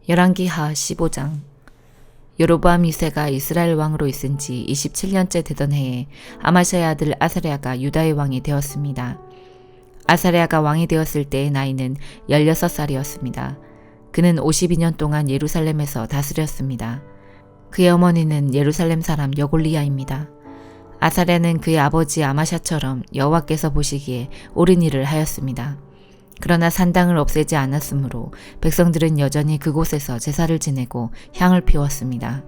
열왕기하 15장. 여로보암 2세가 이스라엘 왕으로 있은 지 27년째 되던 해에 아마샤의 아들 아사랴가 유다의 왕이 되었습니다. 아사랴가 왕이 되었을 때의 나이는 16살이었습니다. 그는 52년 동안 예루살렘에서 다스렸습니다. 그의 어머니는 예루살렘 사람 여골리야입니다. 아사랴는 그의 아버지 아마샤처럼 여호와께서 보시기에 옳은 일을 하였습니다. 그러나 산당을 없애지 않았으므로 백성들은 여전히 그곳에서 제사를 지내고 향을 피웠습니다.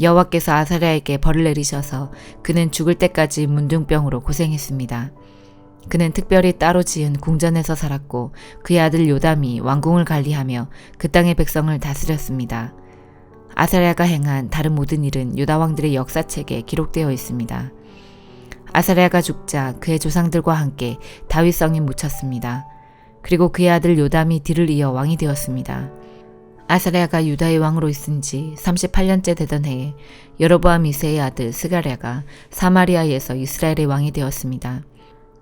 여호와께서 아사랴에게 벌을 내리셔서 그는 죽을 때까지 문둥병으로 고생했습니다. 그는 특별히 따로 지은 궁전에서 살았고 그의 아들 요담이 왕궁을 관리하며 그 땅의 백성을 다스렸습니다. 아사랴가 행한 다른 모든 일은 유다 왕들의 역사책에 기록되어 있습니다. 아사랴가 죽자 그의 조상들과 함께 다윗성에 묻혔습니다. 그리고 그의 아들 요담이 뒤를 이어 왕이 되었습니다. 아사랴가 유다의 왕으로 있은 지 38년째 되던 해에 여로보암 2세의 아들 스가랴가 사마리아에서 이스라엘의 왕이 되었습니다.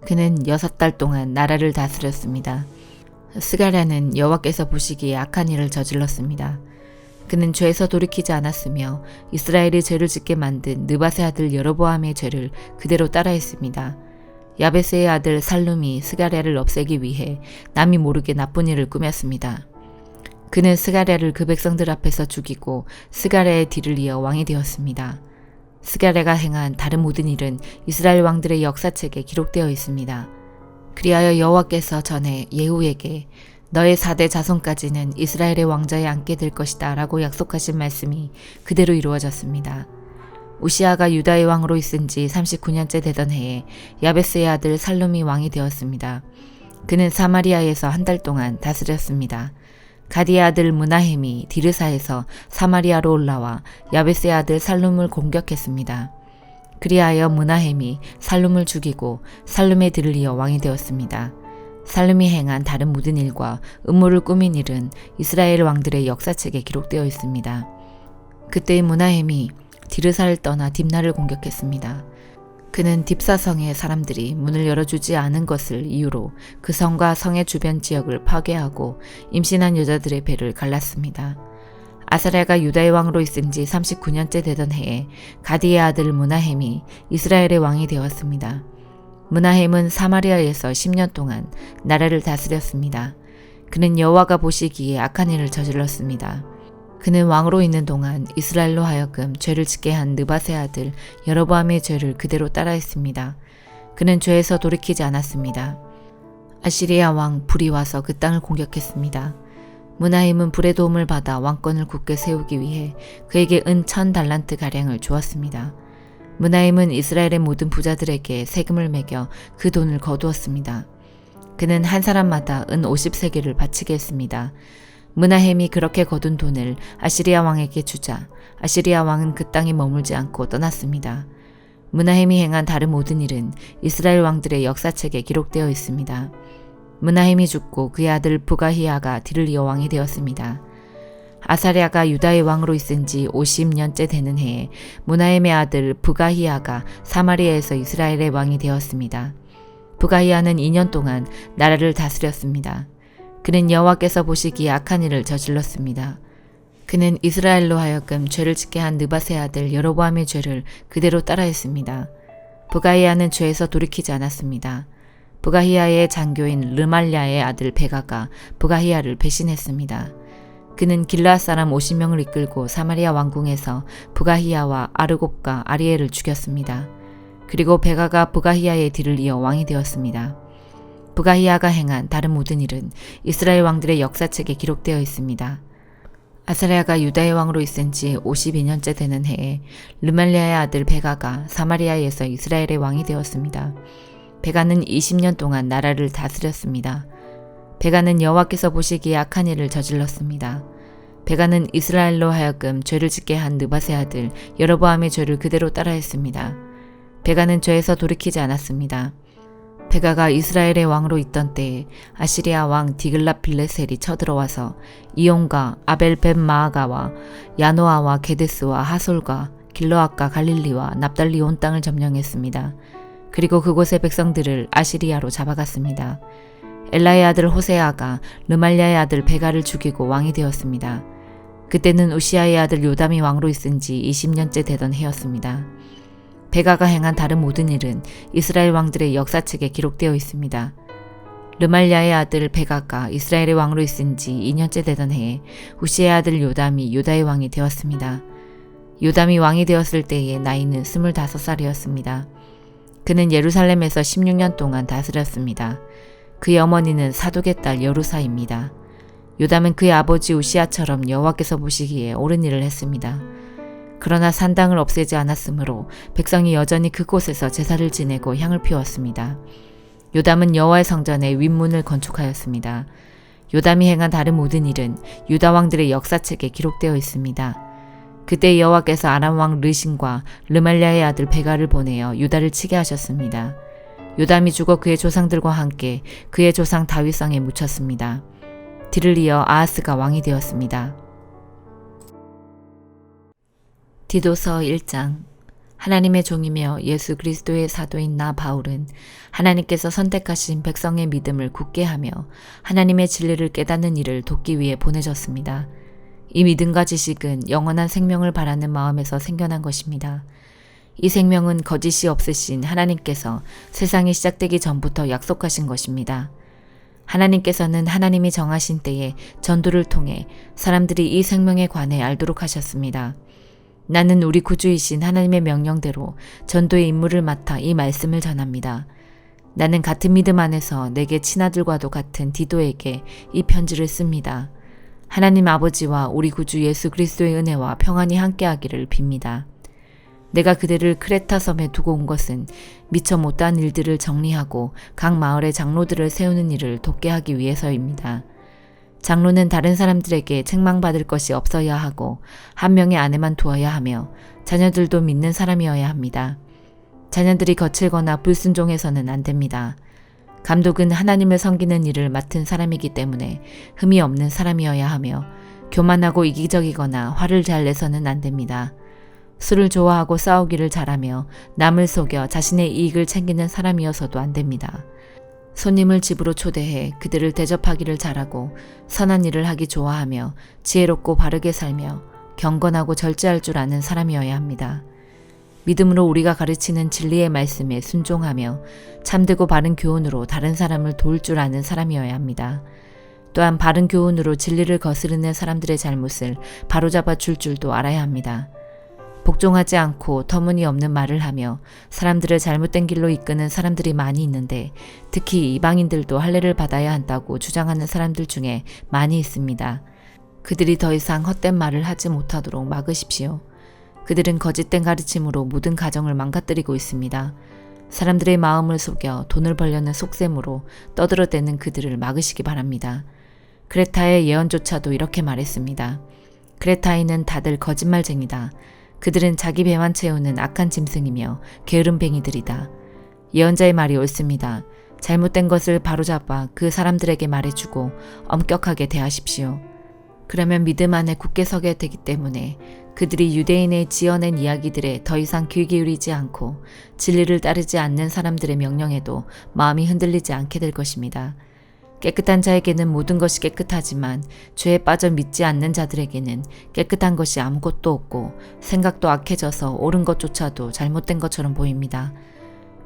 그는 6달 동안 나라를 다스렸습니다. 스가랴는 여호와께서 보시기에 악한 일을 저질렀습니다. 그는 죄에서 돌이키지 않았으며 이스라엘이 죄를 짓게 만든 느밧의 아들 여로보암의 죄를 그대로 따라했습니다. 야베스의 아들 살룸이 스가랴를 없애기 위해 남이 모르게 나쁜 일을 꾸몄습니다. 그는 스가랴를 그 백성들 앞에서 죽이고 스가랴의 뒤를 이어 왕이 되었습니다. 스가랴가 행한 다른 모든 일은 이스라엘 왕들의 역사책에 기록되어 있습니다. 그리하여 여호와께서 전에 예후에게 너의 4대 자손까지는 이스라엘의 왕좌에 앉게 될 것이다 라고 약속하신 말씀이 그대로 이루어졌습니다. 우시아가 유다의 왕으로 있은 지 39년째 되던 해에 야베스의 아들 살룸이 왕이 되었습니다. 그는 사마리아에서 한 달 동안 다스렸습니다. 가디의 아들 므나헴이 디르사에서 사마리아로 올라와 야베스의 아들 살룸을 공격했습니다. 그리하여 므나헴이 살룸을 죽이고 살룸의 뒤를 이어 왕이 되었습니다. 살룸이 행한 다른 모든 일과 음모를 꾸민 일은 이스라엘 왕들의 역사책에 기록되어 있습니다. 그때의 므나헴이 디르사를 떠나 딥나를 공격했습니다. 그는 딥사성의 사람들이 문을 열어주지 않은 것을 이유로 그 성과 성의 주변 지역을 파괴하고 임신한 여자들의 배를 갈랐습니다. 아사랴가 유다의 왕으로 있은 지 39년째 되던 해에 가디의 아들 므나헴이 이스라엘의 왕이 되었습니다. 므나헴은 사마리아에서 10년 동안 나라를 다스렸습니다. 그는 여호와가 보시기에 악한 일을 저질렀습니다. 그는 왕으로 있는 동안 이스라엘로 하여금 죄를 짓게 한 느밧의 아들 여로보암의 죄를 그대로 따라했습니다. 그는 죄에서 돌이키지 않았습니다. 아시리아 왕 불이 와서 그 땅을 공격했습니다. 므나헴은 불의 도움을 받아 왕권을 굳게 세우기 위해 그에게 은 1000달란트 가량을 주었습니다. 므나헴은 이스라엘의 모든 부자들에게 세금을 매겨 그 돈을 거두었습니다. 그는 한 사람마다 은 50세겔을 바치게 했습니다. 므나헴이 그렇게 거둔 돈을 아시리아 왕에게 주자 아시리아 왕은 그 땅에 머물지 않고 떠났습니다. 므나헴이 행한 다른 모든 일은 이스라엘 왕들의 역사책에 기록되어 있습니다. 므나헴이 죽고 그의 아들 부가히야가 뒤를 이어 왕이 되었습니다. 아사랴가 유다의 왕으로 있은 지 50년째 되는 해에 므나헴의 아들 부가히야가 사마리아에서 이스라엘의 왕이 되었습니다. 부가히야는 2년 동안 나라를 다스렸습니다. 그는 여호와께서 보시기에 악한 일을 저질렀습니다. 그는 이스라엘로 하여금 죄를 짓게 한 느밧의 아들 여로보암의 죄를 그대로 따라했습니다. 부가히야는 죄에서 돌이키지 않았습니다. 부가히야의 장교인 르말랴의 아들 베가가 부가히야를 배신했습니다. 그는 길르앗 사람 50명을 이끌고 사마리아 왕궁에서 부가히야와 아르곱과 아리엘을 죽였습니다. 그리고 베가가 부가히야의 뒤를 이어 왕이 되었습니다. 부가히야가 행한 다른 모든 일은 이스라엘 왕들의 역사책에 기록되어 있습니다. 아사랴가 유다의 왕으로 있은 지 52년째 되는 해에 르말랴의 아들 베가가 사마리아에서 이스라엘의 왕이 되었습니다. 베가는 20년 동안 나라를 다스렸습니다. 베가는 여호와께서 보시기에 악한 일을 저질렀습니다. 베가는 이스라엘로 하여금 죄를 짓게 한 느밧의 아들 여로보암의 죄를 그대로 따라했습니다. 베가는 죄에서 돌이키지 않았습니다. 베가가 이스라엘의 왕으로 있던 때에 아시리아 왕 디글랏빌레셀이 쳐들어와서 이온과 아벨벳마아가와 야노아와 게데스와 하솔과 길르앗과 갈릴리와 납달리 온 땅을 점령했습니다. 그리고 그곳의 백성들을 아시리아로 잡아갔습니다. 엘라의 아들 호세아가 르말랴의 아들 베가를 죽이고 왕이 되었습니다. 그때는 우시아의 아들 요담이 왕으로 있은 지 20년째 되던 해였습니다. 베가가 행한 다른 모든 일은 이스라엘 왕들의 역사책에 기록되어 있습니다. 르말랴의 아들 베가가 이스라엘의 왕으로 있은 지 2년째 되던 해에 우시아의 아들 요담이 유다의 왕이 되었습니다. 요담이 왕이 되었을 때의 나이는 25살이었습니다. 그는 예루살렘에서 16년 동안 다스렸습니다. 그의 어머니는 사독의 딸 여루사입니다. 요담은 그의 아버지 우시아처럼 여호와께서 보시기에 옳은 일을 했습니다. 그러나 산당을 없애지 않았으므로 백성이 여전히 그곳에서 제사를 지내고 향을 피웠습니다. 요담은 여호와의 성전에 윗문을 건축하였습니다. 요담이 행한 다른 모든 일은 유다 왕들의 역사책에 기록되어 있습니다. 그때 여호와께서 아람 왕 르신과 르말랴의 아들 베가를 보내어 유다를 치게 하셨습니다. 요담이 죽어 그의 조상들과 함께 그의 조상 다윗성에 묻혔습니다. 뒤를 이어 아하스가 왕이 되었습니다. 디도서 1장. 하나님의 종이며 예수 그리스도의 사도인 나 바울은 하나님께서 선택하신 백성의 믿음을 굳게 하며 하나님의 진리를 깨닫는 일을 돕기 위해 보내졌습니다. 이 믿음과 지식은 영원한 생명을 바라는 마음에서 생겨난 것입니다. 이 생명은 거짓이 없으신 하나님께서 세상이 시작되기 전부터 약속하신 것입니다. 하나님께서는 하나님이 정하신 때에 전도를 통해 사람들이 이 생명에 관해 알도록 하셨습니다. 나는 우리 구주이신 하나님의 명령대로 전도의 임무를 맡아 이 말씀을 전합니다. 나는 같은 믿음 안에서 내게 친아들과도 같은 디도에게 이 편지를 씁니다. 하나님 아버지와 우리 구주 예수 그리스도의 은혜와 평안이 함께하기를 빕니다. 내가 그들을 크레타 섬에 두고 온 것은 미처 못한 일들을 정리하고 각 마을의 장로들을 세우는 일을 돕게 하기 위해서입니다. 장로는 다른 사람들에게 책망받을 것이 없어야 하고 한 명의 아내만 두어야 하며 자녀들도 믿는 사람이어야 합니다. 자녀들이 거칠거나 불순종해서는 안 됩니다. 감독은 하나님을 섬기는 일을 맡은 사람이기 때문에 흠이 없는 사람이어야 하며 교만하고 이기적이거나 화를 잘 내서는 안 됩니다. 술을 좋아하고 싸우기를 잘하며 남을 속여 자신의 이익을 챙기는 사람이어서도 안 됩니다. 손님을 집으로 초대해 그들을 대접하기를 잘하고 선한 일을 하기 좋아하며 지혜롭고 바르게 살며 경건하고 절제할 줄 아는 사람이어야 합니다. 믿음으로 우리가 가르치는 진리의 말씀에 순종하며 참되고 바른 교훈으로 다른 사람을 도울 줄 아는 사람이어야 합니다. 또한 바른 교훈으로 진리를 거스르는 사람들의 잘못을 바로잡아 줄 줄도 알아야 합니다. 복종하지 않고 터무니없는 말을 하며 사람들을 잘못된 길로 이끄는 사람들이 많이 있는데 특히 이방인들도 할례를 받아야 한다고 주장하는 사람들 중에 많이 있습니다. 그들이 더 이상 헛된 말을 하지 못하도록 막으십시오. 그들은 거짓된 가르침으로 모든 가정을 망가뜨리고 있습니다. 사람들의 마음을 속여 돈을 벌려는 속셈으로 떠들어대는 그들을 막으시기 바랍니다. 그레타의 예언조차도 이렇게 말했습니다. 그레타인은 다들 거짓말쟁이다. 그들은 자기 배만 채우는 악한 짐승이며 게으름뱅이들이다. 예언자의 말이 옳습니다. 잘못된 것을 바로잡아 그 사람들에게 말해주고 엄격하게 대하십시오. 그러면 믿음 안에 굳게 서게 되기 때문에 그들이 유대인의 지어낸 이야기들에 더 이상 귀 기울이지 않고 진리를 따르지 않는 사람들의 명령에도 마음이 흔들리지 않게 될 것입니다. 깨끗한 자에게는 모든 것이 깨끗하지만 죄에 빠져 믿지 않는 자들에게는 깨끗한 것이 아무것도 없고 생각도 악해져서 옳은 것조차도 잘못된 것처럼 보입니다.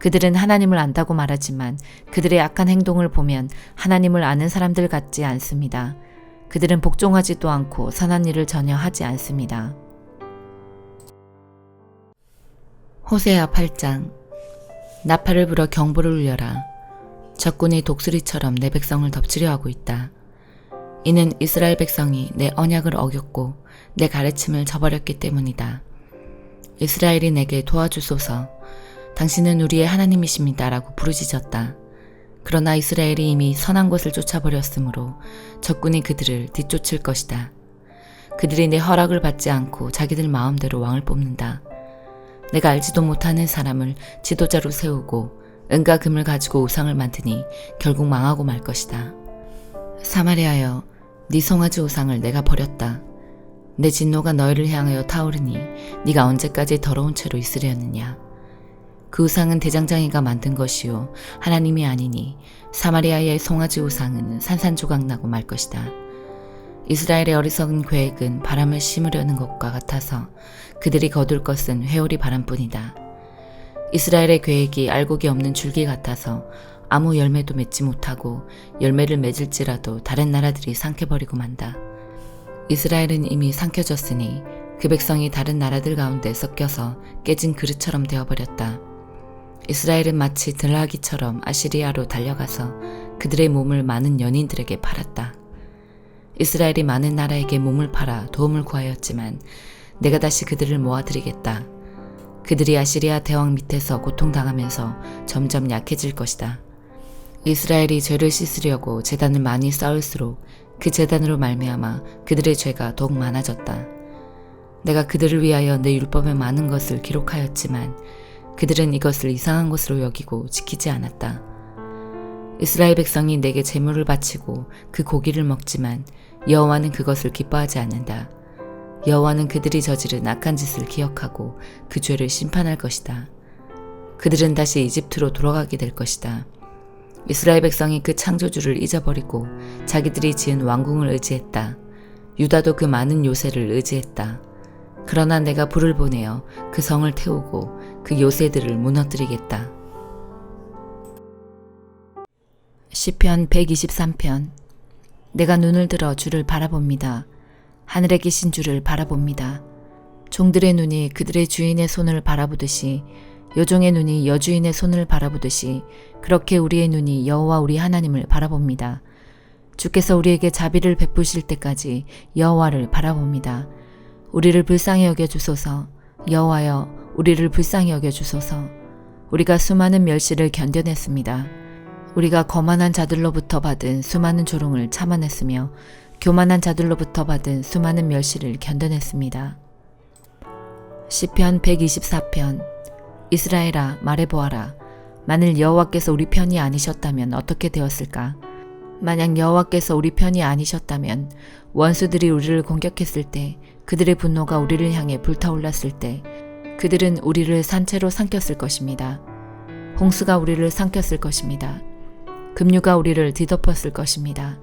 그들은 하나님을 안다고 말하지만 그들의 악한 행동을 보면 하나님을 아는 사람들 같지 않습니다. 그들은 복종하지도 않고 선한 일을 전혀 하지 않습니다. 호세아 8장. 나팔을 불어 경보를 울려라. 적군이 독수리처럼 내 백성을 덮치려 하고 있다. 이는 이스라엘 백성이 내 언약을 어겼고 내 가르침을 저버렸기 때문이다. 이스라엘이 내게 도와주소서. 당신은 우리의 하나님이십니다. 라고 부르짖었다. 그러나 이스라엘이 이미 선한 곳을 쫓아버렸으므로 적군이 그들을 뒤쫓을 것이다. 그들이 내 허락을 받지 않고 자기들 마음대로 왕을 뽑는다. 내가 알지도 못하는 사람을 지도자로 세우고 은과 금을 가지고 우상을 만드니 결국 망하고 말 것이다. 사마리아여, 네 송아지 우상을 내가 버렸다. 내 진노가 너희를 향하여 타오르니 네가 언제까지 더러운 채로 있으려느냐. 그 우상은 대장장이가 만든 것이요 하나님이 아니니 사마리아의 송아지 우상은 산산조각나고 말 것이다. 이스라엘의 어리석은 계획은 바람을 심으려는 것과 같아서 그들이 거둘 것은 회오리 바람뿐이다. 이스라엘의 계획이 알곡이 없는 줄기 같아서 아무 열매도 맺지 못하고 열매를 맺을지라도 다른 나라들이 삼켜버리고 만다. 이스라엘은 이미 삼켜졌으니 그 백성이 다른 나라들 가운데 섞여서 깨진 그릇처럼 되어버렸다. 이스라엘은 마치 들나귀처럼 아시리아로 달려가서 그들의 몸을 많은 연인들에게 팔았다. 이스라엘이 많은 나라에게 몸을 팔아 도움을 구하였지만 내가 다시 그들을 모아드리겠다. 그들이 아시리아 대왕 밑에서 고통당하면서 점점 약해질 것이다. 이스라엘이 죄를 씻으려고 제단을 많이 쌓을수록 그 제단으로 말미암아 그들의 죄가 더욱 많아졌다. 내가 그들을 위하여 내 율법에 많은 것을 기록하였지만 그들은 이것을 이상한 것으로 여기고 지키지 않았다. 이스라엘 백성이 내게 제물을 바치고 그 고기를 먹지만 여호와는 그것을 기뻐하지 않는다. 여호와는 그들이 저지른 악한 짓을 기억하고 그 죄를 심판할 것이다. 그들은 다시 이집트로 돌아가게 될 것이다. 이스라엘 백성이 그 창조주를 잊어버리고 자기들이 지은 왕궁을 의지했다. 유다도 그 많은 요새를 의지했다. 그러나 내가 불을 보내어 그 성을 태우고 그 요새들을 무너뜨리겠다. 시편 123편. 내가 눈을 들어 주를 바라봅니다. 하늘에 계신 주를 바라봅니다. 종들의 눈이 그들의 주인의 손을 바라보듯이 여종의 눈이 여주인의 손을 바라보듯이 그렇게 우리의 눈이 여호와 우리 하나님을 바라봅니다. 주께서 우리에게 자비를 베푸실 때까지 여호와를 바라봅니다. 우리를 불쌍히 여겨주소서. 여호와여 우리를 불쌍히 여겨주소서. 우리가 수많은 멸시를 견뎌냈습니다. 우리가 거만한 자들로부터 받은 수많은 조롱을 참아냈으며 교만한 자들로부터 받은 수많은 멸시를 견뎌냈습니다. 시편 124편. 이스라엘아 말해보아라. 만일 여호와께서 우리 편이 아니셨다면 어떻게 되었을까? 만약 여호와께서 우리 편이 아니셨다면 원수들이 우리를 공격했을 때 그들의 분노가 우리를 향해 불타올랐을 때 그들은 우리를 산채로 삼켰을 것입니다. 홍수가 우리를 삼켰을 것입니다. 급류가 우리를 뒤덮었을 것입니다.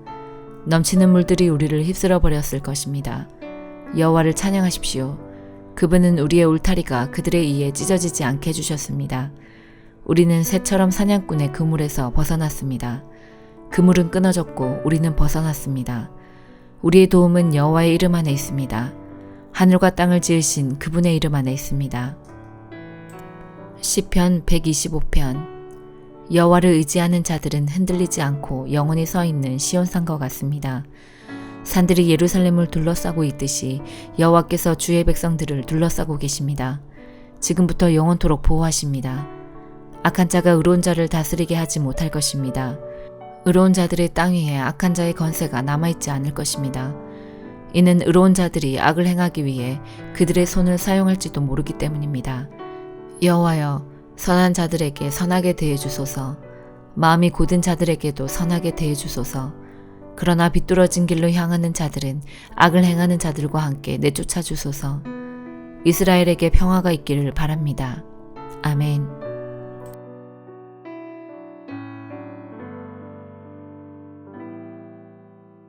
넘치는 물들이 우리를 휩쓸어 버렸을 것입니다. 여호와를 찬양하십시오. 그분은 우리의 울타리가 그들의 이에 찢어지지 않게 해주셨습니다. 우리는 새처럼 사냥꾼의 그물에서 벗어났습니다. 그물은 끊어졌고 우리는 벗어났습니다. 우리의 도움은 여호와의 이름 안에 있습니다. 하늘과 땅을 지으신 그분의 이름 안에 있습니다. 시편 125편. 여호와를 의지하는 자들은 흔들리지 않고 영원히 서 있는 시온산과 같습니다. 산들이 예루살렘을 둘러싸고 있듯이 여호와께서 주의 백성들을 둘러싸고 계십니다. 지금부터 영원토록 보호하십니다. 악한 자가 의로운 자를 다스리게 하지 못할 것입니다. 의로운 자들의 땅 위에 악한 자의 건세가 남아있지 않을 것입니다. 이는 의로운 자들이 악을 행하기 위해 그들의 손을 사용할지도 모르기 때문입니다. 여호와여 선한 자들에게 선하게 대해주소서. 마음이 곧은 자들에게도 선하게 대해주소서. 그러나 비뚤어진 길로 향하는 자들은 악을 행하는 자들과 함께 내쫓아 주소서. 이스라엘에게 평화가 있기를 바랍니다. 아멘.